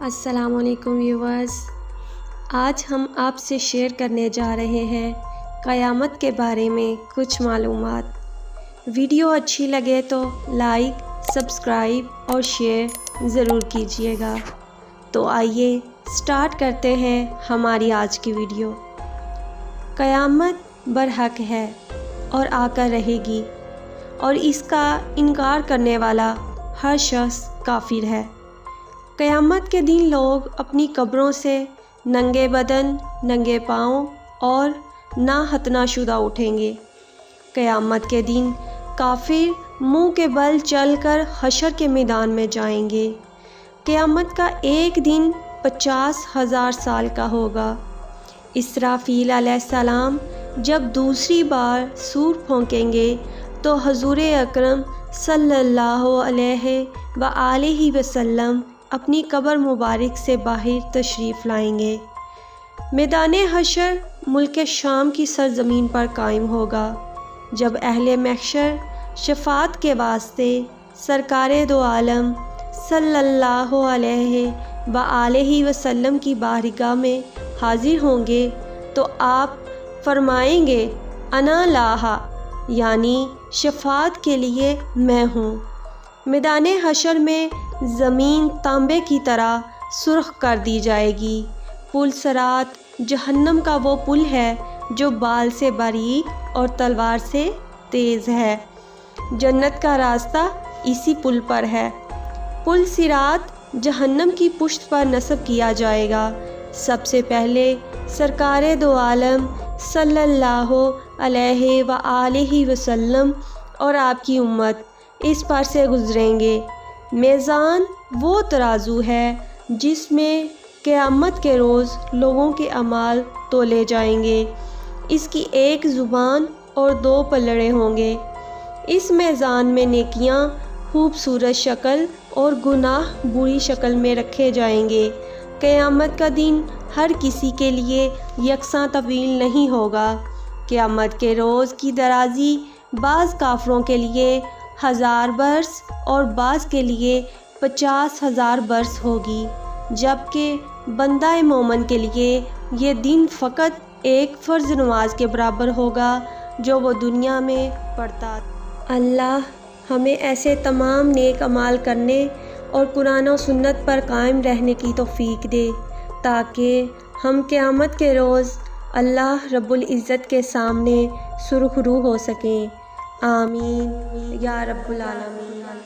السلام علیکم ویورز، آج ہم آپ سے شیئر کرنے جا رہے ہیں قیامت کے بارے میں کچھ معلومات۔ ویڈیو اچھی لگے تو لائک، سبسکرائب اور شیئر ضرور کیجیے گا۔ تو آئیے سٹارٹ کرتے ہیں ہماری آج کی ویڈیو۔ قیامت برحق ہے اور آ کر رہے گی، اور اس کا انکار کرنے والا ہر شخص کافر ہے۔ قیامت کے دن لوگ اپنی قبروں سے ننگے بدن، ننگے پاؤں اور ناختنہ شدہ اٹھیں گے۔ قیامت کے دن کافر منہ کے بل چل کر حشر کے میدان میں جائیں گے۔ قیامت کا ایک دن 50,000 سال کا ہوگا۔ اسرافیل علیہ السلام جب دوسری بار سور پھونکیں گے تو حضور اکرم صلی اللہ علیہ وآلہ وسلم اپنی قبر مبارک سے باہر تشریف لائیں گے۔ میدان حشر ملک شام کی سرزمین پر قائم ہوگا، جب اہل محشر شفاعت کے واسطے سرکار دو عالم صلی اللہ علیہ وآلہ وسلم کی بارگاہ میں حاضر ہوں گے تو آپ فرمائیں گے انا لاہا، یعنی شفاعت کے لیے میں ہوں۔ میدان حشر میں زمین تانبے کی طرح سرخ کر دی جائے گی۔ پل صراط جہنم کا وہ پل ہے جو بال سے باریک اور تلوار سے تیز ہے۔ جنت کا راستہ اسی پل پر ہے۔ پل صراط جہنم کی پشت پر نصب کیا جائے گا۔ سب سے پہلے سرکار دو عالم صلی اللہ علیہ وآلہ وسلم اور آپ کی امت اس پر سے گزریں گے۔ میزان وہ ترازو ہے جس میں قیامت کے روز لوگوں کے اعمال تولے جائیں گے۔ اس کی ایک زبان اور 2 پلڑے ہوں گے۔ اس میزان میں نیکیاں خوبصورت شکل اور گناہ بری شکل میں رکھے جائیں گے۔ قیامت کا دن ہر کسی کے لیے یکساں طویل نہیں ہوگا۔ قیامت کے روز کی درازی بعض کافروں کے لیے 1000 برس اور بعض کے لیے 50,000 برس ہوگی، جبکہ بندہ مومن کے لیے یہ دن فقط ایک فرض نماز کے برابر ہوگا جو وہ دنیا میں پڑھتا۔ اللہ ہمیں ایسے تمام نیک اعمال کرنے اور قرآن و سنت پر قائم رہنے کی توفیق دے تاکہ ہم قیامت کے روز اللہ رب العزت کے سامنے سرخرو ہو سکیں۔ آمین یا رب العالمین۔